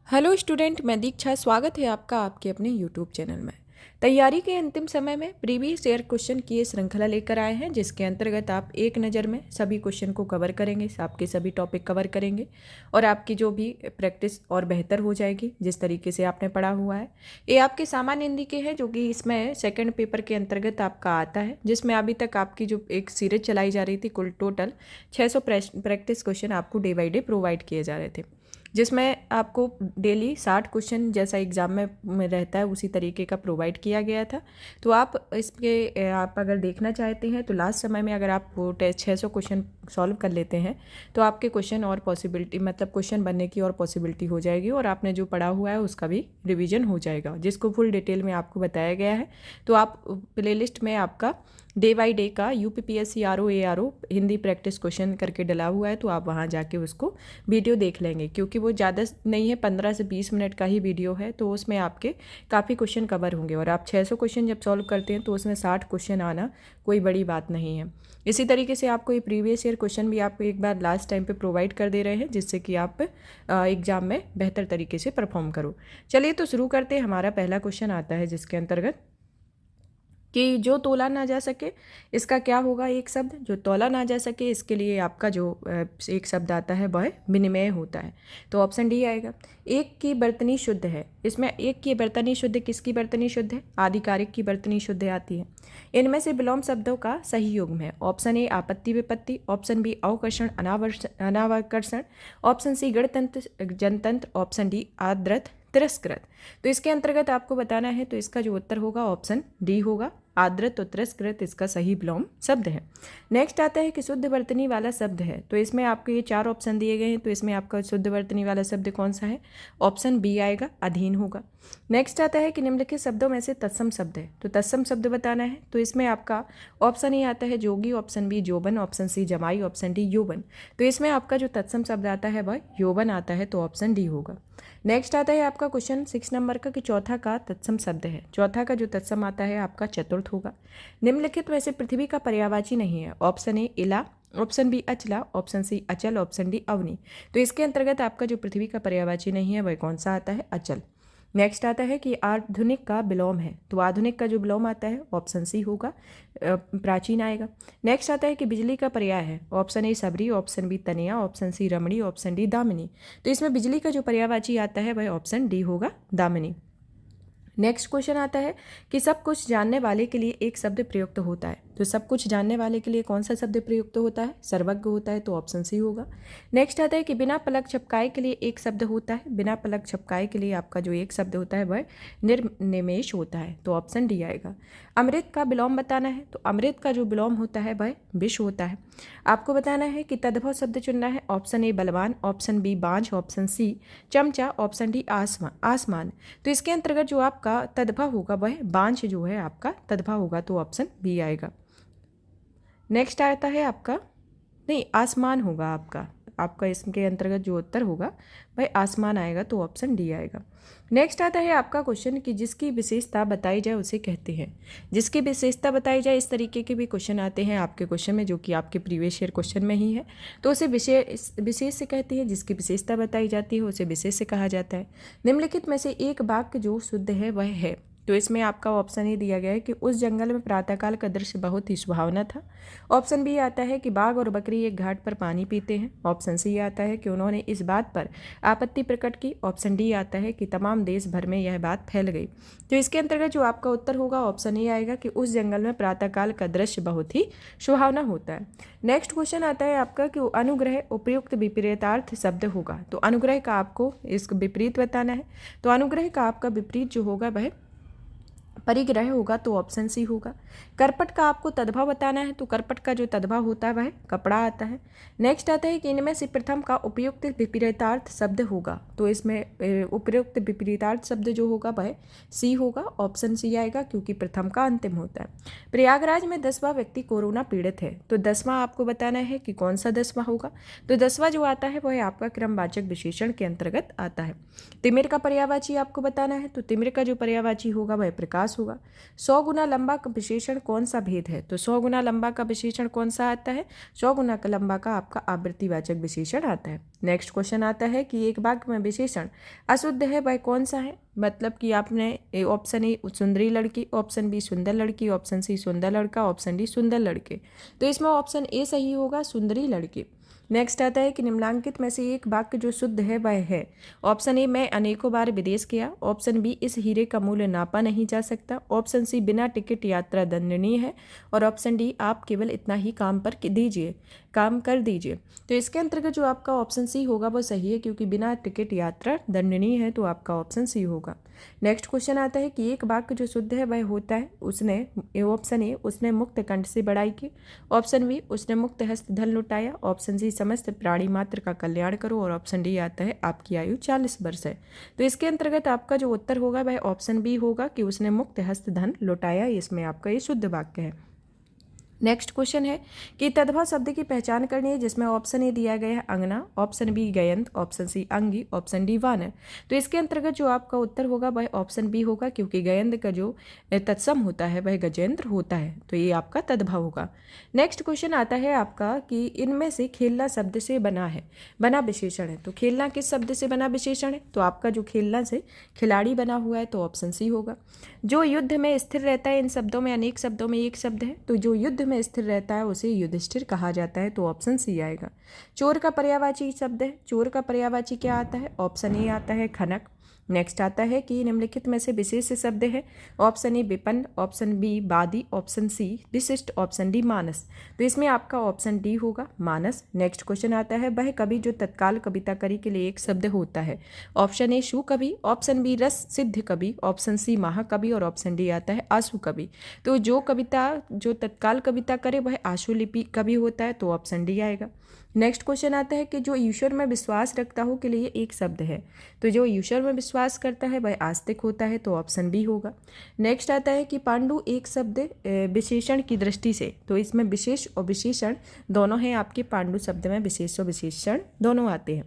Hello student, मैं दीक्षा। स्वागत है आपका आपके अपने यूट्यूब चैनल में। तैयारी के अंतिम समय में प्रीवियस ईयर क्वेश्चन की ये श्रृंखला लेकर आए हैं, जिसके अंतर्गत आप एक नज़र में सभी क्वेश्चन को कवर करेंगे, आपके सभी टॉपिक कवर करेंगे और आपकी जो भी प्रैक्टिस और बेहतर हो जाएगी जिस तरीके से आपने पढ़ा हुआ है। ये आपके सामान्य हिंदी के हैं, जो कि इसमें सेकंड पेपर के अंतर्गत आपका आता है, जिसमें अभी तक आपकी जो एक सीरीज चलाई जा रही थी, कुल टोटल 600 प्रैक्टिस क्वेश्चन आपको डे बाई डे प्रोवाइड किए जा रहे थे, जिसमें आपको डेली 60 क्वेश्चन जैसा एग्ज़ाम में रहता है उसी तरीके का प्रोवाइड किया गया था। तो आप इसके आप अगर देखना चाहते हैं तो लास्ट समय में अगर आप वो 600 क्वेश्चन सॉल्व कर लेते हैं तो आपके क्वेश्चन और पॉसिबिलिटी मतलब क्वेश्चन बनने की और पॉसिबिलिटी हो जाएगी और आपने जो पढ़ा हुआ है उसका भी रिवीजन हो जाएगा, जिसको फुल डिटेल में आपको बताया गया है। तो आप प्लेलिस्ट में आपका डे बाई डे का UPPSC RO ARO Hindi practice question करके डला हुआ है, तो आप वहाँ जाके उसको वीडियो देख लेंगे, क्योंकि वो ज़्यादा नहीं है, 15 से 20 मिनट का ही वीडियो है। तो उसमें आपके काफ़ी क्वेश्चन कवर होंगे और आप 600 क्वेश्चन जब सॉल्व करते हैं तो उसमें 60 क्वेश्चन आना कोई बड़ी बात नहीं है। इसी तरीके से आपको ये प्रीवियस ईयर क्वेश्चन भी आपको एक बार लास्ट टाइम पे प्रोवाइड कर दे रहे हैं, जिससे कि आप एग्ज़ाम में बेहतर तरीके से परफॉर्म करो। चलिए तो शुरू करते हैं। हमारा पहला क्वेश्चन आता है जिसके अंतर्गत कि जो तोला ना जा सके इसका क्या होगा। एक शब्द जो तोला ना जा सके, इसके लिए आपका जो एक शब्द आता है वह विनिमय होता है। तो ऑप्शन डी आएगा। एक की बर्तनी शुद्ध है, इसमें एक की बर्तनी शुद्ध किसकी बर्तनी शुद्ध है? आधिकारिक की बर्तनी शुद्ध आती है। इनमें से विलोम शब्दों का सही युग्म है। ऑप्शन ए आपत्ति विपत्ति, ऑप्शन बी अवकर्षण अनावकर्षण, ऑप्शन सी गणतंत्र जनतंत्र, ऑप्शन डी आद्रत तिरस्कृत। तो इसके अंतर्गत आपको बताना है, तो इसका जो उत्तर होगा ऑप्शन डी होगा। आद्रत और तिरस्कृत इसका सही विलोम शब्द है। नेक्स्ट आता है कि शुद्ध वर्तनी वाला शब्द है। तो इसमें आपको ये 4 ऑप्शन दिए गए हैं, तो इसमें आपका शुद्ध वर्तनी वाला शब्द कौन सा है? ऑप्शन बी आएगा, अधीन होगा। नेक्स्ट आता है कि निम्नलिखित शब्दों में से तत्सम शब्द है। तो तत्सम शब्द बताना है, तो इसमें आपका ऑप्शन ए आता है जोगी, ऑप्शन बी जोबन, ऑप्शन सी जमाई, ऑप्शन डी यौवन। तो इसमें आपका जो तत्सम शब्द आता है वह यौवन आता है, तो ऑप्शन डी होगा। नेक्स्ट आता है आपका क्वेश्चन 6 नंबर का कि चौथा का तत्सम शब्द है। चौथा का जो तत्सम आता है आपका चतुर्थ होगा। निम्नलिखित में से पृथ्वी का पर्यायवाची नहीं है। ऑप्शन ए इला, ऑप्शन बी अचला, ऑप्शन सी अचल, ऑप्शन डी अवनी। तो इसके अंतर्गत आपका जो पृथ्वी का पर्यायवाची नहीं है वह कौन सा आता है? अचल। नेक्स्ट आता है कि आधुनिक का विलोम है। तो आधुनिक का जो विलोम आता है ऑप्शन सी होगा, प्राचीन आएगा। नेक्स्ट आता है कि बिजली का पर्याय है। Option A Sabari, option B Tania, option C Ramani, option D Damini. तो इसमें बिजली का जो पर्यायवाची आता है वह ऑप्शन डी होगा, दामिनी। नेक्स्ट क्वेश्चन आता है कि सब कुछ जानने वाले के लिए एक शब्द प्रयुक्त होता है। तो सब कुछ जानने वाले के लिए कौन सा शब्द प्रयुक्त होता है? सर्वज्ञ होता है, तो ऑप्शन सी होगा। नेक्स्ट आता है कि बिना पलक झपकाए के लिए एक शब्द होता है। बिना पलक झपकाए के लिए आपका जो एक शब्द होता है वह निर्निमेष होता है, तो ऑप्शन डी आएगा। अमृत का विलोम बताना है। तो अमृत का जो विलोम होता है वह विष होता है। आपको बताना है कि तद्भव शब्द चुनना है। ऑप्शन ए बलवान, ऑप्शन बी बांझ, ऑप्शन सी चमचा, ऑप्शन डी आसमान। तो इसके अंतर्गत जो आपका तद्भव होगा वह बांझ जो है आपका तद्भव होगा, तो ऑप्शन बी आएगा। नेक्स्ट आता है आपका, नहीं आसमान होगा आपका इसके अंतर्गत जो उत्तर होगा वह आसमान आएगा, तो ऑप्शन डी आएगा। नेक्स्ट आता है आपका क्वेश्चन कि जिसकी विशेषता बताई जाए उसे कहते हैं। जिसकी विशेषता बताई जाए, इस तरीके के भी क्वेश्चन आते हैं आपके क्वेश्चन में, जो कि आपके प्रीवियस ईयर क्वेश्चन में ही है। तो उसे विशेष से कहते हैं। जिसकी विशेषता बताई जाती है उसे विशेष से कहा जाता है। निम्नलिखित में से एक वाक्य जो शुद्ध है वह है। तो इसमें आपका ऑप्शन ए दिया गया है कि उस जंगल में प्रातःकाल का दृश्य बहुत ही सुहावना था। ऑप्शन बी आता है कि बाघ और बकरी एक घाट पर पानी पीते हैं। ऑप्शन सी आता है कि उन्होंने इस बात पर आपत्ति प्रकट की। ऑप्शन डी आता है कि तमाम देश भर में यह बात फैल गई। तो इसके अंतर्गत जो आपका उत्तर होगा ऑप्शन ए आएगा कि उस जंगल में प्रातःकाल का दृश्य बहुत ही सुहावना होता है। नेक्स्ट क्वेश्चन आता है आपका कि अनुग्रह उपयुक्त विपरीतार्थ शब्द होगा। तो अनुग्रह का आपको इसका विपरीत बताना है। तो अनुग्रह का आपका विपरीत जो होगा वह परिग्रह होगा, तो ऑप्शन सी होगा। करपट का आपको तद्भव बताना है। तो करपट का जो तद्भव होता है वह कपड़ा आता है। नेक्स्ट आता है कि इनमें से प्रथम का उपयुक्त विपरीतार्थ शब्द होगा। तो इसमें उपयुक्त विपरीतार्थ शब्द जो होगा वह सी होगा, ऑप्शन सी आएगा, क्योंकि प्रथम का अंतिम होता है। प्रयागराज में 10वां व्यक्ति कोरोना पीड़ित है। तो 10वां आपको बताना है कि कौन सा 10वां होगा। तो 10वां जो आता है वह आपका क्रमवाचक विशेषण के अंतर्गत आता है। तिमिर का पर्यायवाची आपको बताना है। तो तिमिर का जो पर्यायवाची होगा वह प्रकाश पास होगा। 100 गुना लंबा का विशेषण कौन सा भेद है? तो 100 गुना लंबा का विशेषण कौन सा आता है? 100 गुना का लंबा का आपका आवृत्तिवाचक विशेषण आता है। नेक्स्ट क्वेश्चन आता है कि एक वाक्य में विशेषण अशुद्ध है वह कौन सा है? मतलब कि आपने ऑप्शन ए सुंदरी लड़की, ऑप्शन बी सुंदर लड़की, ऑप्शन सी सुंदर लड़का, ऑप्शन डी सुंदर लड़के। तो इसमें ऑप्शन ए सही होगा, सुंदरी लड़की। नेक्स्ट आता है कि निम्नलिखित में से एक वाक्य जो शुद्ध है वह है। ऑप्शन ए मैं अनेकों बार विदेश गया, ऑप्शन बी इस हीरे का मूल्य नापा नहीं जा सकता, ऑप्शन सी बिना टिकट यात्रा दंडनीय है, और ऑप्शन डी आप केवल इतना ही काम कर दीजिए। तो इसके अंतर्गत जो आपका ऑप्शन सी होगा वो सही है, क्योंकि बिना टिकट यात्रा दंडनीय है, तो आपका ऑप्शन सी होगा। नेक्स्ट क्वेश्चन आता है कि एक वाक्य जो शुद्ध है वह होता है ऑप्शन ए उसने मुक्त कंठ से बड़ाई की, ऑप्शन बी उसने मुक्त हस्त धन लुटाया, ऑप्शन सी समस्त प्राणी मात्र का कल्याण करो, और ऑप्शन डी आता है आपकी आयु 40 वर्ष है। तो इसके अंतर्गत आपका जो उत्तर होगा वह ऑप्शन बी होगा कि उसने मुक्त हस्त धन लुटाया। इसमें आपका ये शुद्ध वाक्य है। नेक्स्ट क्वेश्चन है कि तद्भव शब्द की पहचान करनी है, जिसमें ऑप्शन ए दिया गया है अंगना, ऑप्शन बी गयंत, ऑप्शन सी अंगी, ऑप्शन डी वानर। तो इसके अंतर्गत जो आपका उत्तर होगा वह ऑप्शन बी होगा, क्योंकि गयंत का जो तत्सम होता है वह गजेंद्र होता है। तो ये आपका तद्भव होगा। नेक्स्ट क्वेश्चन आता है आपका कि इनमें से खेलना शब्द से बना विशेषण है। तो खेलना किस शब्द से बना विशेषण है? तो आपका जो खेलना से खिलाड़ी बना हुआ है, तो ऑप्शन सी होगा। जो युद्ध में स्थिर रहता है, इन शब्दों में अनेक शब्दों में एक शब्द है, तो जो युद्ध में स्थिर रहता है उसे युधिष्ठिर कहा जाता है, तो ऑप्शन सी आएगा। चोर का पर्यायवाची शब्द है, चोर का पर्यायवाची क्या आता है? ऑप्शन ए आता है खनक। नेक्स्ट आता है कि निम्नलिखित में से विशेष शब्द है, ऑप्शन ए विपन्न, ऑप्शन बी वादी, ऑप्शन सी विशिष्ट, ऑप्शन डी मानस। तो इसमें आपका ऑप्शन डी होगा, मानस। नेक्स्ट क्वेश्चन आता है वह कवि जो तत्काल कविता करी के लिए एक शब्द होता है। ऑप्शन ए शु कवि, ऑप्शन बी रस सिद्ध कवि, ऑप्शन सी महाकवि, और ऑप्शन डी आता है आशु कवि। तो जो तत्काल कविता करे वह आशुलिपि कवि होता है, तो ऑप्शन डी आएगा। नेक्स्ट क्वेश्चन आता है कि जो ईश्वर में विश्वास रखता हो के लिए एक शब्द है। तो जो ईश्वर में विश्वास करता है वह आस्तिक होता है, तो ऑप्शन बी होगा। नेक्स्ट आता है कि पांडु एक शब्द विशेषण की दृष्टि से, तो इसमें विशेष और विशेषण दोनों हैं आपके पांडु शब्द में, विशेष और विशेषण दोनों आते हैं।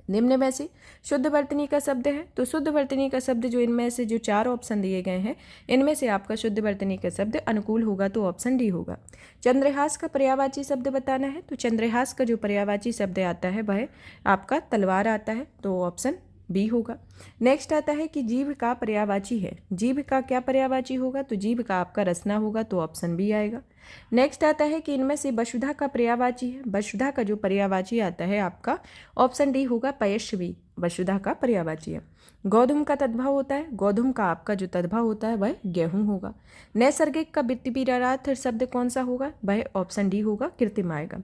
निम्न में से शुद्ध वर्तनी का शब्द है। तो शुद्ध वर्तनी का शब्द जो इनमें से जो 4 ऑप्शन दिए गए हैं, इनमें से आपका शुद्ध वर्तनी का शब्द अनुकूल होगा, तो ऑप्शन डी होगा। चंद्रहास का पर्यायवाची शब्द बताना है। तो चंद्रहास का जो पर्यायवाची शब्द आता है वह आपका तलवार आता है, तो ऑप्शन बी होगा। नेक्स्ट आता है कि जीभ का पर्यायवाची है। जीभ का क्या पर्यायवाची होगा? तो जीभ का आपका रसना होगा, तो ऑप्शन बी आएगा। नेक्स्ट आता है कि इनमें से वसुधा का पर्यायवाची है। वसुधा का जो पर्यायवाची आता है आपका ऑप्शन डी होगा, पयस्वी वसुधा का पर्यायवाची है। गोधूम का तद्भव होता है। गोधूम का आपका जो तद्भव होता है वह गेहूं होगा। नैसर्गिक का विपरीतार्थ शब्द कौन सा होगा? वह ऑप्शन डी होगा, कृत्रिम आएगा।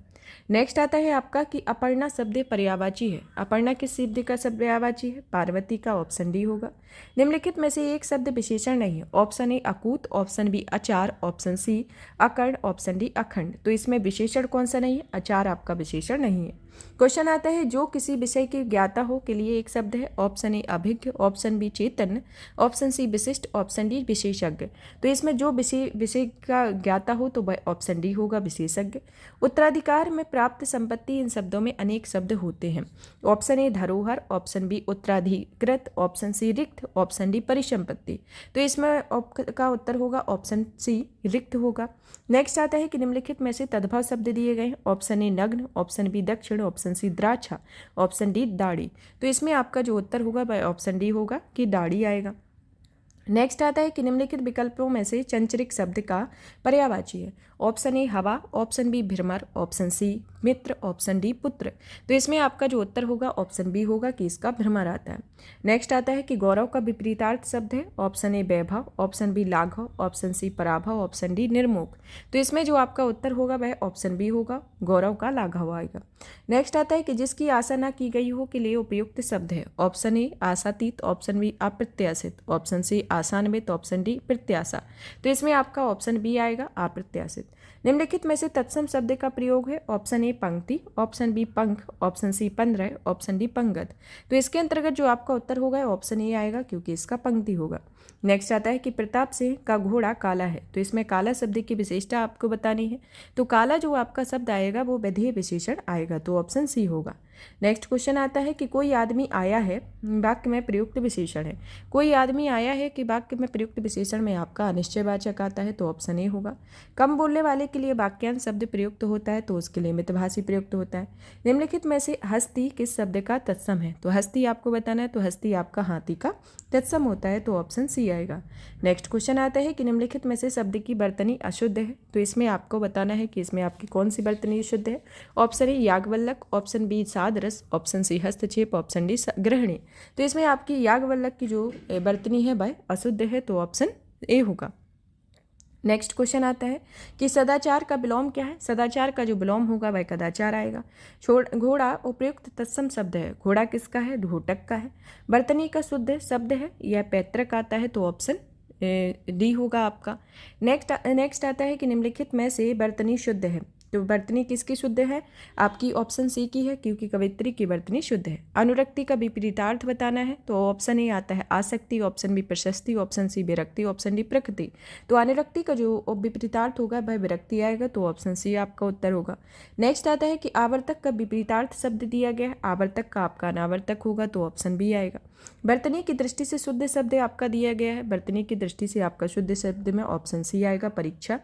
नेक्स्ट आता है आपका कि अपर्णा शब्द पर्यायवाची है। अपर्णा किस शब्द का पर्यायवाची है? पार्वती का, ऑप्शन डी होगा। निम्नलिखित में से एक शब्द विशेषण नहीं है। ऑप्शन ए अकूत, ऑप्शन बी अचार, ऑप्शन सी अकर्ण, ऑप्शन डी अखंड। तो इसमें विशेषण कौन सा नहीं है? अचार आपका विशेषण नहीं है। क्वेश्चन आता है जो किसी विषय की ज्ञाता हो के लिए एक शब्द है। ऑप्शन ए अभिज्ञ, ऑप्शन बी चेतन, ऑप्शन सी विशिष्ट, ऑप्शन डी विशेषज्ञ। तो इसमें जो विषय का ज्ञाता हो तो वह ऑप्शन डी होगा, विशेषज्ञ। उत्तराधिकार में प्राप्त संपत्ति, इन शब्दों में अनेक शब्द होते हैं। ऑप्शन ए धरोहर, ऑप्शन बी उत्तराधिकृत, ऑप्शन सी रिक्त, ऑप्शन डी परिसंपत्ति। तो इसमें का उत्तर होगा ऑप्शन सी रिक्त होगा। नेक्स्ट आता है कि निम्नलिखित में से तद्भव शब्द दिए गए हैं। ऑप्शन ए नग्न, ऑप्शन बी दक्षिण, ऑप्शन सी द्राक्षा, ऑप्शन डी दाढ़ी। तो इसमें आपका जो उत्तर होगा वह ऑप्शन डी होगा कि दाढ़ी आएगा। नेक्स्ट आता है कि निम्नलिखित विकल्पों में से चंचरिक शब्द का पर्यायवाची है। ऑप्शन ए हवा, ऑप्शन बी भ्रमर, ऑप्शन सी मित्र, ऑप्शन डी पुत्र। तो इसमें आपका जो उत्तर होगा ऑप्शन बी होगा कि इसका भ्रमर आता है। नेक्स्ट आता है कि गौरव का विपरीतार्थ शब्द है। ऑप्शन ए वैभव, ऑप्शन बी लाघव, ऑप्शन सी पराभव, ऑप्शन डी निर्मोक। तो इसमें जो आपका उत्तर होगा वह ऑप्शन बी होगा, गौरव का लाघव आएगा। नेक्स्ट आता है कि जिसकी आशा न की गई हो के लिए उपयुक्त शब्द है। ऑप्शन ए आशातीत, ऑप्शन बी अप्रत्याशित, ऑप्शन सी आशान्वित, ऑप्शन डी प्रत्याशा। तो इसमें आपका ऑप्शन बी आएगा, अप्रत्याशित। निम्नलिखित में से तत्सम शब्द का प्रयोग है। ऑप्शन ए पंक्ति, ऑप्शन बी पंख, ऑप्शन सी 15, ऑप्शन डी पंगत। तो इसके अंतर्गत जो आपका उत्तर होगा ऑप्शन ए आएगा, क्योंकि इसका पंक्ति होगा। नेक्स्ट आता है कि प्रताप सिंह का घोड़ा काला है। तो इसमें काला शब्द की विशेषता आपको बतानी है। तो काला जो आपका शब्द आएगा वो विधेय विशेषण आएगा, तो ऑप्शन सी होगा। नेक्स्ट क्वेश्चन आता है कि कोई आदमी आया है वाक्य में प्रयुक्त विशेषण है। कोई आदमी आया है कि वाक्य में प्रयुक्त विशेषण में आपका अनिश्चयवाचक आता है तो ऑप्शन ए होगा। कम बोलने वाले के लिए वाक्यांश शब्द प्रयुक्त होता है तो उसके लिए मितभाषी प्रयुक्त होता है। निम्नलिखित में से हस्ती किस शब्द का तत्सम है? तो हस्ती आपको बताना है, तो हस्ती आपका हाथी का तत्सम होता है तो ऑप्शन सी आएगा। नेक्स्ट क्वेश्चन आता है कि निम्नलिखित में से शब्द की वर्तनी अशुद्ध है, तो इसमें आपको बताना है कि इसमें आपकी कौन सी वर्तनी शुद्ध है। ऑप्शन ए याज्ञवल्क्य, ऑप्शन बी सादरस, ऑप्शन सी हस्तक्षेप, ऑप्शन डी गृहिणी। तो इसमें आपकी याज्ञवल्क्य की जो वर्तनी है वह अशुद्ध है तो ऑप्शन ए होगा। नेक्स्ट क्वेश्चन आता है कि सदाचार का विलोम क्या है? सदाचार का जो विलोम होगा वह कदाचार आएगा। घोड़ा उपयुक्त तत्सम शब्द है। घोड़ा किसका है? घोटक का है। वर्तनी का शुद्ध शब्द है, यह पैतृक आता है तो ऑप्शन डी होगा आपका। नेक्स्ट आता है कि निम्नलिखित में से वर्तनी शुद्ध है, तो वर्तनी किसकी शुद्ध है? आपकी ऑप्शन सी की है, क्योंकि कवित्री की वर्तनी शुद्ध है। अनुरक्ति का विपरीतार्थ बताना है तो ऑप्शन ए आता है आसक्ति, ऑप्शन बी प्रशस्ति, ऑप्शन सी विरक्ति, ऑप्शन डी प्रकृति। तो अनुरक्ति का जो विपरीतार्थ होगा वह विरक्ति आएगा तो ऑप्शन सी आपका उत्तर होगा। नेक्स्ट आता है कि आवर्तक का विपरीतार्थ शब्द दिया गया है, आवर्तक का आपका अनावर्तक होगा तो ऑप्शन बी आएगा। वर्तनी की दृष्टि से शुद्ध शब्द आपका दिया गया है, वर्तनी की दृष्टि से आपका शुद्ध शब्द में ऑप्शन सी आएगा परीक्षा।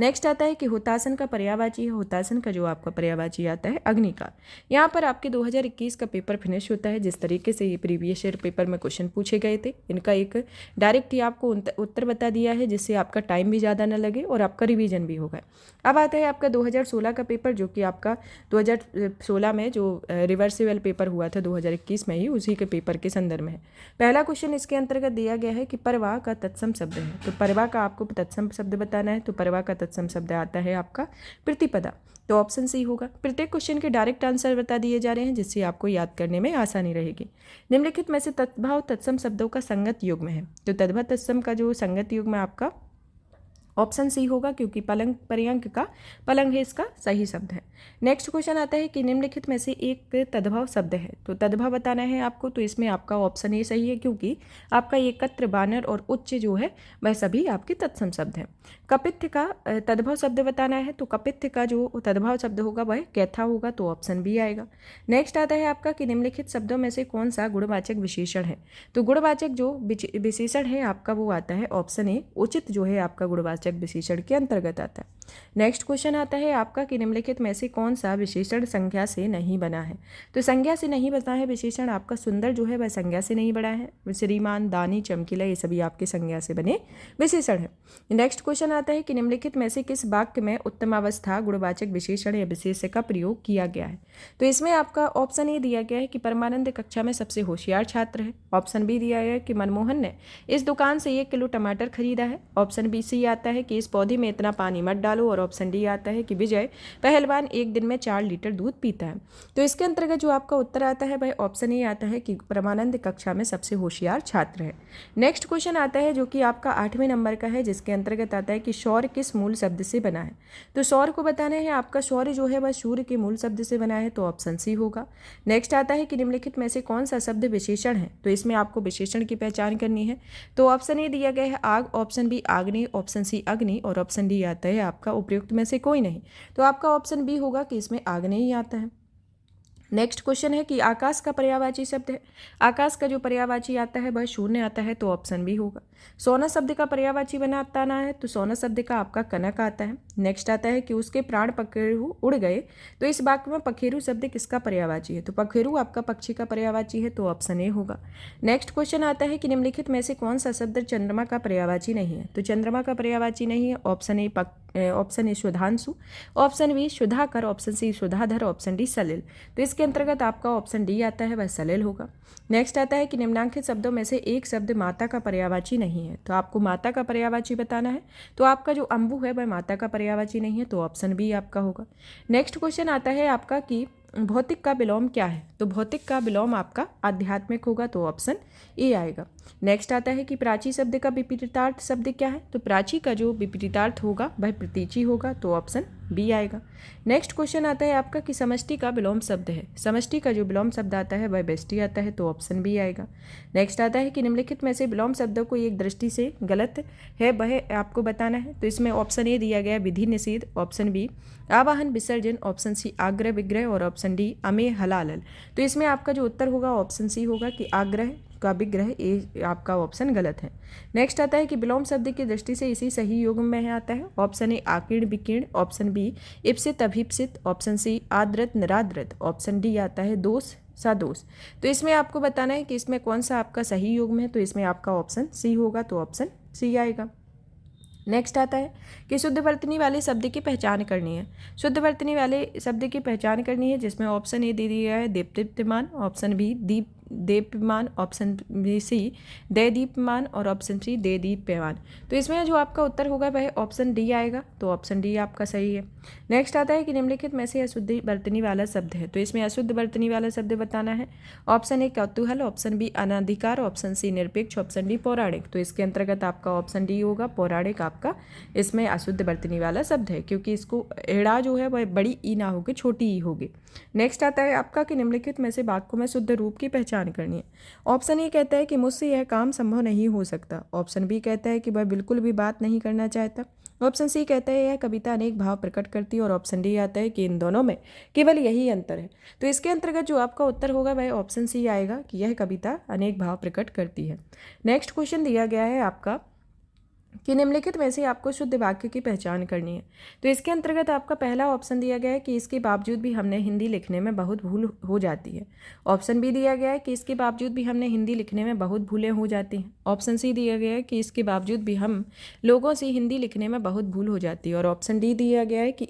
नेक्स्ट आता है कि हुतासन का पर्यायवाची है। हुतासन का जो आपका पर्यायवाची आता है अग्नि का। यहाँ पर आपके 2021 का पेपर फिनिश होता है। जिस तरीके से ये प्रीवियस ईयर पेपर में क्वेश्चन पूछे गए थे, इनका एक डायरेक्ट ही आपको उत्तर बता दिया है, जिससे आपका टाइम भी ज़्यादा न लगे और आपका रिवीजन भी होगा। अब आता है आपका 2016 का पेपर, जो कि आपका 2016 में जो रिवर्सिबल पेपर हुआ था 2021 में ही, उसी के पेपर के संदर्भ में है। पहला क्वेश्चन इसके अंतर्गत दिया गया है कि परवा का तत्सम शब्द है, तो परवा का आपको तत्सम शब्द बताना है। तो परवा का तत्सम शब्द आता है आपका प्रतिपदा, तो ऑप्शन सी होगा। प्रत्येक क्वेश्चन के डायरेक्ट आंसर बता दिए जा रहे हैं, जिससे आपको याद करने में आसानी रहेगी। निम्नलिखित में से तद्भव तत्सम शब्दों का संगत युग्म है, तो तद्भव तत्सम का जो संगत युग्म आपका ऑप्शन सी होगा, क्योंकि पलंग पर्यंक का पलंग है इसका सही शब्द है। नेक्स्ट क्वेश्चन आता है कि निम्नलिखित में से एक तद्भव शब्द है, तो तद्भव बताना है आपको। तो इसमें आपका ऑप्शन ए सही है, क्योंकि आपका एकत्र, बानर और उच्च जो है वह सभी आपके तत्सम शब्द हैं। कपित्थ का तद्भव शब्द बताना है, तो कपित्थ का जो तद्भव शब्द होगा वह कैथा होगा, तो ऑप्शन बी आएगा। नेक्स्ट आता है आपका कि निम्नलिखित शब्दों में से कौन सा गुणवाचक विशेषण है, तो गुणवाचक जो विशेषण है आपका वो आता है ऑप्शन ए उचित, जो है आपका गुणवाचक विशेषण के अंतर्गत आता है। नेक्स्ट क्वेश्चन आता है आपका कि निम्नलिखित में से कौन सा विशेषण संज्ञा से नहीं बना है, तो संज्ञा से नहीं बना है विशेषण आपका सुंदर जो है वह संज्ञा से नहीं बना है। श्रीमान, दानी, चमकीला ये सभी आपके संज्ञा से बने विशेषण है। नेक्स्ट क्वेश्चन आता है कि निम्नलिखित में से किस वाक्य में उत्तमावस्था गुणवाचक विशेषण या विशेष्य का प्रयोग किया गया है, तो इसमें आपका ऑप्शन ए दिया गया है कि परमानंद कक्षा में सबसे होशियार छात्र है। ऑप्शन बी दिया गया है कि मनमोहन ने इस दुकान से 1 किलो टमाटर खरीदा है। ऑप्शन बी सी आता है कि इस पौधे में इतना पानी मत डालो, और ऑप्शन डी आता है कि विजय पहलवान 1 दिन में 4 लीटर दूध पीता है। तो इसके अंतर्गत जो आपका उत्तर आता है वह ऑप्शन ए आता है कि परमानंद कक्षा में सबसे होशियार छात्र है। नेक्स्ट क्वेश्चन आता है जो कि आपका 8वें नंबर का है, जिसके अंतर्गत आता है कि सौर किस मूल शब्द से बना है, तो सौर को बताना है आपका सौर जो है वह सूर्य के मूल शब्द से बना है, तो ऑप्शन सी होगा। नेक्स्ट आता है कि निम्नलिखित में से कौन सा शब्द विशेषण है, तो इसमें आपको विशेषण की पहचान करनी है। तो ऑप्शन ए दिया गया है आग, ऑप्शन बी आग्नि, ऑप्शन सी अग्नि, और ऑप्शन डी आता है आपका उपयुक्त में से कोई नहीं, तो आपका ऑप्शन बी होगा कि इसमें आग्नि ही आता है। नेक्स्ट क्वेश्चन है कि आकाश का पर्यायवाची शब्द है। आकाश का जो पर्यायवाची आता है वह शून्य आता है, तो ऑप्शन बी होगा। सोना शब्द का पर्यायवाची बनाना है, तो सोना शब्द का आपका कनक आता है। नेक्स्ट आता है कि उसके प्राण पखेरु उड़ गए, तो इस वाक्य में पखेरु शब्द किसका पर्यायवाची है, तो पखेरु आपका पक्षी का पर्यायवाची है, तो ऑप्शन ए होगा। नेक्स्ट क्वेश्चन आता है कि निम्नलिखित में से कौन सा शब्द चंद्रमा का पर्यायवाची नहीं है, तो चंद्रमा का पर्यायवाची नहीं है। ऑप्शन ए सुधांशु, ऑप्शन बी सुधाकर, ऑप्शन सी सुधाधर, ऑप्शन डी सलिल। तो इसके अंतर्गत आपका ऑप्शन डी आता है, वह सलिल होगा। नेक्स्ट आता है कि निम्नांकित शब्दों में से एक शब्द माता का पर्यायवाची नहीं है, तो आपको माता का पर्यायवाची बताना है। तो आपका जो अंबु है वह माता का पर्यायवाची नहीं है, तो ऑप्शन बी आपका होगा। नेक्स्ट क्वेश्चन आता है आपका कि भौतिक का विलोम क्या है, तो भौतिक का विलोम आपका आध्यात्मिक होगा, तो ऑप्शन ए आएगा। नेक्स्ट आता है कि प्राची शब्द का विपरीतार्थ शब्द क्या है, तो प्राची का जो विपरीतार्थ होगा वह प्रतीची होगा, तो ऑप्शन बी आएगा। नेक्स्ट क्वेश्चन आता है आपका कि समष्टि का विलोम शब्द है, समष्टि का जो विलोम शब्द आता है वह व्यष्टि आता है, तो ऑप्शन बी आएगा। नेक्स्ट आता है कि निम्नलिखित में से विलोम शब्दों को एक दृष्टि से गलत है वह आपको बताना है, तो इसमें ऑप्शन ए दिया गया विधि निषेध, ऑप्शन बी आवाहन विसर्जन, ऑप्शन सी आग्रह विग्रह और ऑप्शन डी अमे हलाल। तो इसमें आपका जो उत्तर होगा ऑप्शन सी होगा कि आग्रह का विग्रह, ए आपका ऑप्शन गलत है। नेक्स्ट आता है कि विलोम शब्द की दृष्टि से इसी सही युग में आता है, ऑप्शन ए आकीर्ण विकीर्ण, ऑप्शन बी इप्सित अभिप्सित, ऑप्शन सी आद्रत निराद्रत, ऑप्शन डी आता है दोष सदोष। तो इसमें आपको बताना है कि इसमें कौन सा आपका सही युग में है, तो इसमें आपका ऑप्शन सी होगा, तो ऑप्शन सी आएगा। नेक्स्ट आता है कि शुद्ध वर्तनी वाले शब्द की पहचान करनी है, शुद्ध वर्तनी वाले शब्द की पहचान करनी है, जिसमें ऑप्शन ए दे दिया है दीप्तिमान, ऑप्शन बी देप्यमान, ऑप्शन बी सी दे दीप्यमान और ऑप्शन सी दे दीप्यमान। तो इसमें जो आपका उत्तर होगा वह ऑप्शन डी आएगा, तो ऑप्शन डी आपका सही है। नेक्स्ट आता है कि निम्नलिखित में से अशुद्ध वर्तनी वाला शब्द है, तो इसमें अशुद्ध वर्तनी वाला शब्द बताना है, ऑप्शन ए कौतूहल, ऑप्शन बी अनाधिकार, ऑप्शन सी निरपेक्ष, ऑप्शन डी पौराणिक। तो इसके अंतर्गत आपका ऑप्शन डी होगा, पौराणिक आपका इसमें अशुद्ध वर्तनी वाला शब्द है, क्योंकि इसको एड़ा जो है वह बड़ी ई ना होगी, छोटी ई होगी। नेक्स्ट आता है आपका कि निम्नलिखित में से वाक्यों में शुद्ध रूप की पहचान करनी है, ऑप्शन ए कहता है कि मुझसे यह काम संभव नहीं हो सकता, ऑप्शन बी कहता है कि वह बिल्कुल भी बात नहीं करना चाहता, ऑप्शन सी कहता है यह कविता अनेक भाव प्रकट करती है और ऑप्शन डी आता है कि इन दोनों में केवल यही अंतर है। तो इसके अंतर्गत जो आपका उत्तर होगा वह ऑप्शन सी आएगा कि यह कविता अनेक भाव प्रकट करती है। नेक्स्ट क्वेश्चन दिया गया है आपका कि निम्नलिखित में से आपको शुद्ध वाक्य की पहचान करनी है, तो इसके अंतर्गत आपका पहला ऑप्शन दिया गया है कि इसके बावजूद भी हमने हिंदी लिखने में बहुत भूल हो जाती है, ऑप्शन बी दिया गया है कि इसके बावजूद भी हमने हिंदी लिखने में बहुत भूलें हो जाती हैं, ऑप्शन सी दिया गया है कि इसके बावजूद भी हम लोगों से हिंदी लिखने में बहुत भूल हो जाती है और ऑप्शन डी दिया गया है कि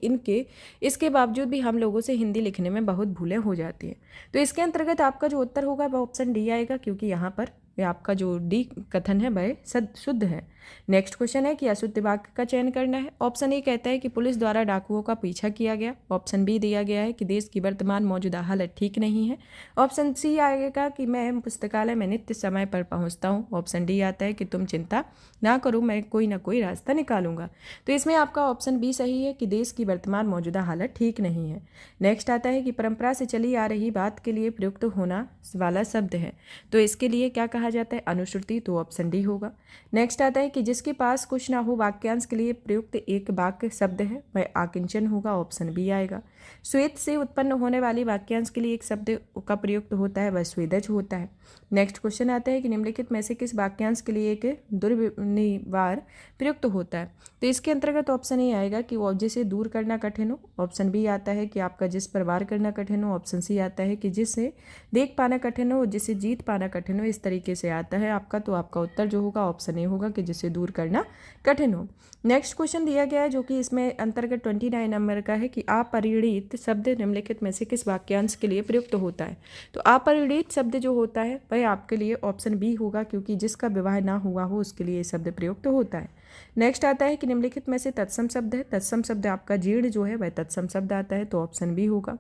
इसके बावजूद भी हम लोगों से हिंदी लिखने में बहुत भूलें हो जाती हैं। तो इसके अंतर्गत आपका जो उत्तर होगा वह ऑप्शन डी आएगा, क्योंकि यहाँ पर आपका जो डी कथन है वह शुद्ध है। नेक्स्ट क्वेश्चन है कि अशुद्ध वाक्य का चयन करना है, ऑप्शन ए कहता है कि पुलिस द्वारा डाकुओं का पीछा किया गया, ऑप्शन बी दिया गया है कि देश की वर्तमान मौजूदा हालत ठीक नहीं है, ऑप्शन सी आएगा कि मैं पुस्तकालय में नित्य समय पर पहुंचता हूं, ऑप्शन डी आता है कि तुम चिंता ना करो मैं कोई ना कोई रास्ता निकालूंगा। तो इसमें आपका ऑप्शन बी सही है कि देश की वर्तमान मौजूदा हालत ठीक नहीं है। नेक्स्ट आता है कि परंपरा से चली आ रही बात के लिए प्रयुक्त होना वाला शब्द है, तो इसके लिए क्या कहा जाता है, अनुश्रुति, तो ऑप्शन डी होगा। नेक्स्ट आता है कि जिसके पास कुछ ना हो वाक्यांश के लिए प्रयुक्त एक वाक्य शब्द है वह आकिंचन होगा, ऑप्शन बी आएगा। श्वेत से उत्पन्न होने वाली वाक्यांश के लिए एक शब्द का प्रयुक्त होता है वह स्वेदज होता है। नेक्स्ट क्वेश्चन आता है कि निम्नलिखित में से किस वाक्यांश के लिए एक दुर्निवार प्रयुक्त होता है, तो इसके अंतर्गत ऑप्शन ए आएगा कि वो जिसे दूर करना कठिन हो, ऑप्शन बी आता है कि आपका जिस पर वार करना कठिन हो, ऑप्शन सी आता है कि जिससे देख पाना कठिन हो, जिसे जीत पाना कठिन हो, इस तरीके से आता है आपका। तो आपका उत्तर जो होगा ऑप्शन ए होगा कि जिसे दूर करना कठिन हो। नेक्स्ट क्वेश्चन दिया गया है जो कि इसमें अंतर्गत 29 नंबर का है कि अपरिणीत शब्द निम्नलिखित में से किस वाक्यांश के लिए प्रयुक्त होता है, तो अपरिणीत शब्द जो होता है वह आपके लिए ऑप्शन बी होगा, क्योंकि जिसका विवाह ना हुआ हो उसके लिए शब्द प्रयुक्त होता है। नेक्स्ट आता है कि निम्नलिखित में से तत्सम शब्द है, तत्सम शब्द आपका जीर्ण जो है वह तत्सम शब्द आता है, तो ऑप्शन बी होगा।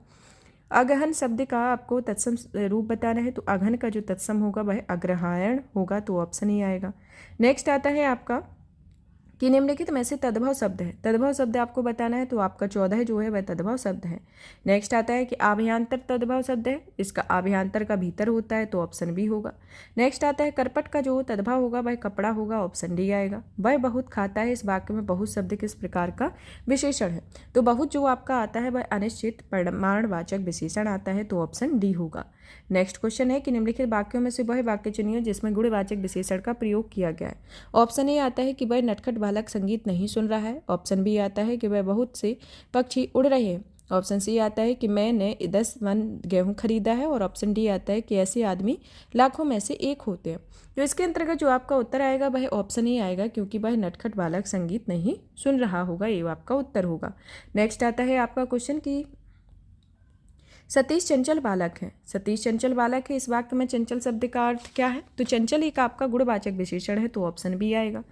अगहन शब्द का आपको तत्सम रूप बताना है, तो अगहन का जो तत्सम होगा वह अग्रहायण होगा, तो ऑप्शन ही आएगा। नेक्स्ट आता है आपका कि निम्नलिखित में से तद्भव शब्द है, तद्भव शब्द आपको बताना है, तो आपका 14 जो है वह तद्भव शब्द है। नेक्स्ट आता है कि आभ्यंतर तद्भव शब्द है, इसका आभ्यंतर का भीतर होता है, तो ऑप्शन बी होगा। नेक्स्ट आता है करपट का जो तद्भव होगा वह कपड़ा होगा, ऑप्शन डी आएगा। वह बहुत खाता है, इस वाक्य में बहुत शब्द किस प्रकार का विशेषण है, तो बहुत जो आपका आता है वह अनिश्चित परिमाणवाचक विशेषण आता है, तो ऑप्शन डी होगा। नेक्स्ट क्वेश्चन है कि निम्नलिखित वाक्यों में से वह वाक्य चुनिए जिसमें गुणवाचक विशेषण का प्रयोग किया गया है। ऑप्शन ए आता है कि वह नटखट बालक संगीत नहीं सुन रहा है, ऑप्शन बी आता है कि वह बहुत से पक्षी उड़ रहे हैं, ऑप्शन सी आता है कि मैंने 10 मन गेहूं खरीदा है और ऑप्शन डी आता है कि ऐसे आदमी लाखों में से एक होते हैं। तो इसके अंतर्गत जो आपका उत्तर आएगा वह ऑप्शन ही आएगा, क्योंकि वह नटखट बालक संगीत नहीं सुन रहा होगा, ये आपका उत्तर होगा। नेक्स्ट आता है आपका क्वेश्चन कि सतीश चंचल बालक है, सतीश चंचल बालक है, इस वाक्य में चंचल शब्द का अर्थ क्या है, तो चंचल एक आपका गुणवाचक विशेषण है, तो ऑप्शन बी आएगा।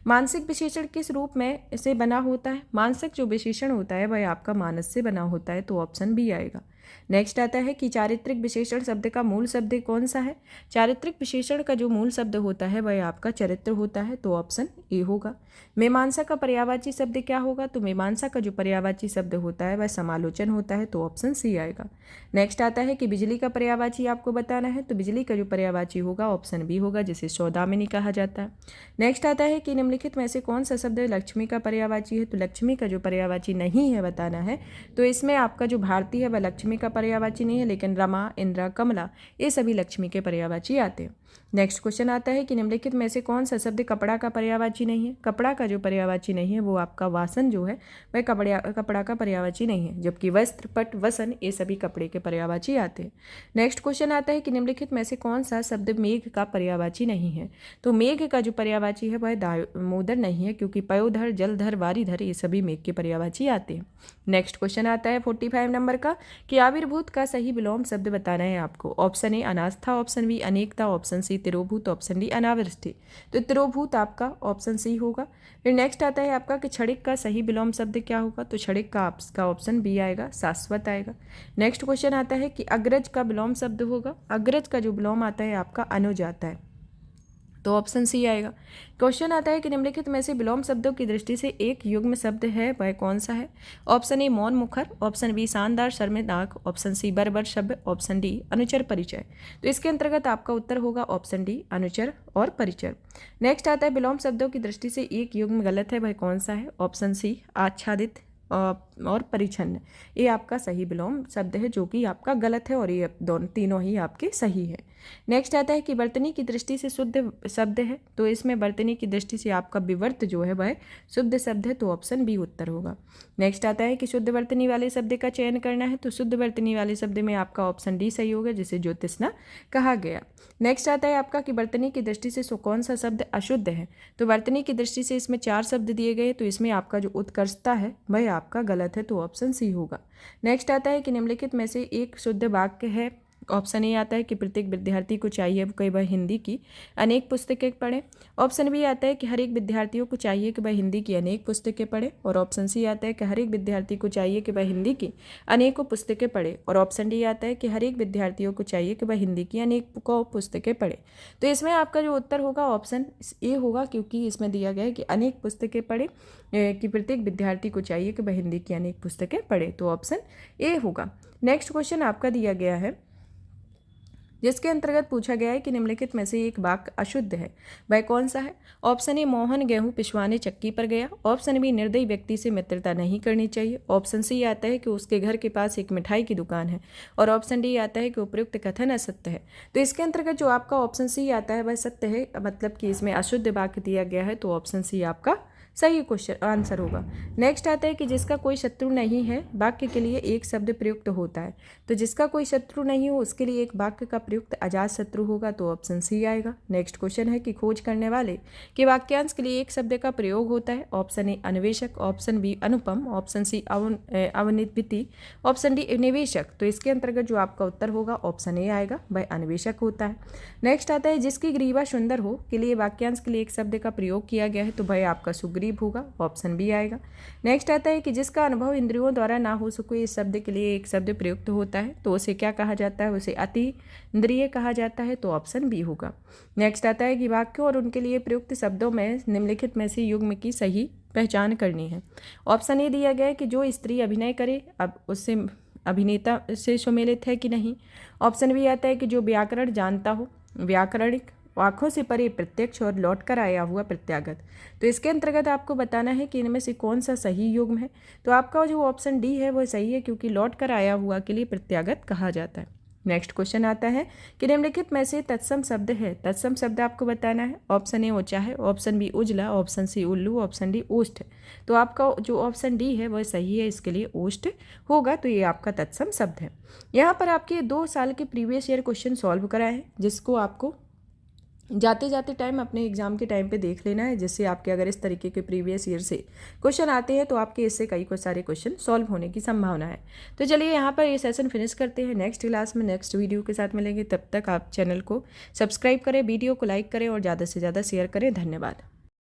मानसिक विशेषण किस रूप में इसे बना होता है, मानसिक जो विशेषण होता है वह आपका मानस से बना होता है, तो ऑप्शन बी आएगा। नेक्स्ट आता है कि चारित्रिक विशेषण शब्द का मूल शब्द कौन सा है। चारित्रिक विशेषण का जो मूल शब्द होता है वह आपका चरित्र होता है, तो ऑप्शन ए होगा। मीमांसा का पर्यायवाची शब्द क्या होगा, तो मीमांसा का जो पर्यायवाची शब्द होता है वह समालोचन होता है, तो ऑप्शन सी आएगा। नेक्स्ट आता है कि बिजली का पर्यायवाची आपको बताना है, तो बिजली का जो पर्यायवाची होगा ऑप्शन बी होगा, जिसे सौदामिनी कहा जाता है। नेक्स्ट आता है कि निम्नलिखित में से कौन सा शब्द लक्ष्मी का पर्यायवाची है, तो लक्ष्मी का जो पर्यायवाची नहीं है बताना है, तो इसमें आपका जो भारती है वह लक्ष्मी का पर्यायवाची नहीं है, लेकिन रमा, इंद्रा, कमला ये सभी लक्ष्मी के पर्यायवाची आते हैं। नेक्स्ट क्वेश्चन आता है कि निम्नलिखित में से कौन सा शब्द कपड़ा का पर्यायवाची नहीं है। कपड़ा का जो पर्यायवाची नहीं है वो आपका वासन जो है वह कपड़ा का पर्यायवाची नहीं है, जबकि वस्त्र, पट, वसन ये सभी कपड़े के पर्यायवाची आते हैं। नेक्स्ट क्वेश्चन आता है कि निम्नलिखित में से कौन सा शब्द मेघ का पर्यायवाची नहीं है, तो मेघ का जो पर्यायवाची है वह दामोदर नहीं है, क्योंकि पयोधर, जलधर, वारीधर ये सभी मेघ के पर्यायवाची आते हैं। नेक्स्ट क्वेश्चन आता है 45 नंबर का कि आविर्भूत का सही विलोम शब्द बताना है आपको। ऑप्शन ए अनास्था, ऑप्शन बी अनेकता, ऑप्शन सी तिरोभूत, ऑप्शन डी अनावृष्टि। तो तिरोभूत आपका ऑप्शन सी होगा। फिर नेक्स्ट आता है आपका कि क्षणिक का सही विलोम शब्द क्या होगा, तो क्षणिक का आपका ऑप्शन बी आएगा, शाश्वत आएगा। नेक्स्ट क्वेश्चन आता है कि अग्रज का विलोम शब्द होगा। अग्रज का जो विलोम आता है आपका अनुज आता है, तो ऑप्शन सी आएगा। क्वेश्चन आता है कि निम्नलिखित में से विलोम शब्दों की दृष्टि से एक युग्म शब्द है वह कौन सा है। ऑप्शन ए मौन मुखर, ऑप्शन बी शानदार शर्मनाक, ऑप्शन सी बर्बर शब्द, ऑप्शन डी अनुचर परिचय। तो इसके अंतर्गत आपका उत्तर होगा ऑप्शन डी अनुचर और परिचय। नेक्स्ट आता है विलोम शब्दों की दृष्टि से एक युग्म गलत है वह कौन सा है। ऑप्शन सी आच्छादित और परिच्छन्न ये आपका सही विलोम शब्द है, जो कि आपका गलत है, और ये दोनों तीनों ही आपके सही है। नेक्स्ट आता है कि वर्तनी की दृष्टि से शुद्ध शब्द है, तो इसमें वर्तनी की दृष्टि से आपका विवर्त जो है वह शुद्ध शब्द है, तो ऑप्शन बी उत्तर होगा। नेक्स्ट आता है कि शुद्ध वर्तनी वाले शब्द का चयन करना है, तो शुद्ध वर्तनी वाले शब्द में आपका ऑप्शन डी सही होगा, जिसे ज्योतिष्ना कहा गया। नेक्स्ट आता है आपका कि वर्तनी की दृष्टि से कौन सा शब्द अशुद्ध है, तो वर्तनी की दृष्टि से इसमें 4 शब्द दिए गए, तो इसमें आपका जो उत्कर्षता है वह आपका गलत है, तो ऑप्शन सी होगा। नेक्स्ट आता है कि निम्नलिखित में से एक शुद्ध वाक्य है। ऑप्शन ए आता है कि प्रत्येक विद्यार्थी को चाहिए कि वह हिंदी की अनेक पुस्तकें पढ़े। ऑप्शन बी आता है कि हर एक विद्यार्थियों को चाहिए कि वह हिंदी की अनेक पुस्तकें पढ़े, और ऑप्शन सी आता है कि हर एक विद्यार्थी को चाहिए कि वह हिंदी की अनेकों पुस्तकें पढ़े, और ऑप्शन डी आता है कि हर एक विद्यार्थियों को चाहिए कि वह हिंदी की अनेकों पुस्तकें पढ़े। तो इसमें आपका जो उत्तर होगा ऑप्शन ए होगा, क्योंकि इसमें दिया गया है कि अनेक पुस्तकें पढ़े, कि प्रत्येक विद्यार्थी को चाहिए कि वह हिंदी की अनेक पुस्तकें पढ़े, तो ऑप्शन ए होगा। नेक्स्ट क्वेश्चन आपका दिया गया है जिसके अंतर्गत पूछा गया है कि निम्नलिखित में से एक वाक्य अशुद्ध है वह कौन सा है। ऑप्शन ए मोहन गेहूं पिसवाने चक्की पर गया, ऑप्शन बी निर्दयी व्यक्ति से मित्रता नहीं करनी चाहिए, ऑप्शन सी आता है कि उसके घर के पास एक मिठाई की दुकान है, और ऑप्शन डी आता है कि उपयुक्त कथन असत्य है। तो इसके अंतर्गत जो आपका ऑप्शन सी आता है वह सत्य है, मतलब कि इसमें अशुद्ध वाक्य दिया गया है, तो ऑप्शन सी आपका सही क्वेश्चन आंसर होगा। नेक्स्ट आता है कि जिसका कोई शत्रु नहीं है वाक्य के लिए एक शब्द प्रयुक्त होता है, तो जिसका कोई शत्रु नहीं हो उसके लिए एक वाक्य का प्रयुक्त अजात शत्रु होगा, तो ऑप्शन सी आएगा। नेक्स्ट क्वेश्चन है कि खोज करने वाले के वाक्यांश के लिए एक शब्द का प्रयोग होता है। ऑप्शन ए अन्वेषक, ऑप्शन बी अनुपम, ऑप्शन सी अवनिर्वृत्ति, ऑप्शन डी निवेशक। तो इसके अंतर्गत जो आपका उत्तर होगा ऑप्शन ए आएगा, वह अन्वेषक होता है। नेक्स्ट आता है जिसकी ग्रीवा सुंदर हो के लिए वाक्यांश के लिए एक शब्द का प्रयोग किया गया है, तो वह आपका सुग्रीव होगा, ऑप्शन बी आएगा। नेक्स्ट आता है कि जिसका अनुभव इंद्रियों द्वारा ना हो सके इस शब्द के लिए एक शब्द प्रयुक्त होता है, तो उसे क्या कहा जाता है, उसे अति इंद्रिय कहा जाता है, तो ऑप्शन बी होगा। नेक्स्ट आता है कि वाक्यों और उनके लिए प्रयुक्त शब्दों में निम्नलिखित में से युग्म की सही पहचान करनी है। ऑप्शन ए दिया गया है कि जो स्त्री अभिनय करे अब उससे अभिनेता से सुमेलित है कि नहीं। ऑप्शन बी आता है कि जो व्याकरण जानता हो, व्याकरणिक आँखों से परे प्रत्यक्ष और लौट कर आया हुआ प्रत्यागत। तो इसके अंतर्गत आपको बताना है कि इनमें से कौन सा सही युग्म है। तो आपका जो ऑप्शन डी है वो सही है, क्योंकि लौट कर आया हुआ के लिए प्रत्यागत कहा जाता है। नेक्स्ट क्वेश्चन आता है कि निम्नलिखित में से तत्सम शब्द है। तत्सम शब्द आपको बताना है। ऑप्शन ए ऊंचा है, ऑप्शन बी उजला, ऑप्शन सी उल्लू, ऑप्शन डी ओष्ठ। तो आपका जो ऑप्शन डी है वह सही है, इसके लिए ओष्ठ होगा, तो ये आपका तत्सम शब्द है। यहाँ पर आपके 2 साल के प्रीवियस ईयर क्वेश्चन सॉल्व कराए हैं, जिसको आपको जाते जाते टाइम अपने एग्जाम के टाइम पे देख लेना है, जिससे आपके अगर इस तरीके के प्रीवियस ईयर से क्वेश्चन आते हैं तो आपके इससे कई सारे क्वेश्चन सॉल्व होने की संभावना है। तो चलिए यहाँ पर ये सेशन फिनिश करते हैं। नेक्स्ट क्लास में नेक्स्ट वीडियो के साथ मिलेंगे। तब तक आप चैनल को सब्सक्राइब करें, वीडियो को लाइक करें और ज़्यादा से ज़्यादा शेयर करें। धन्यवाद।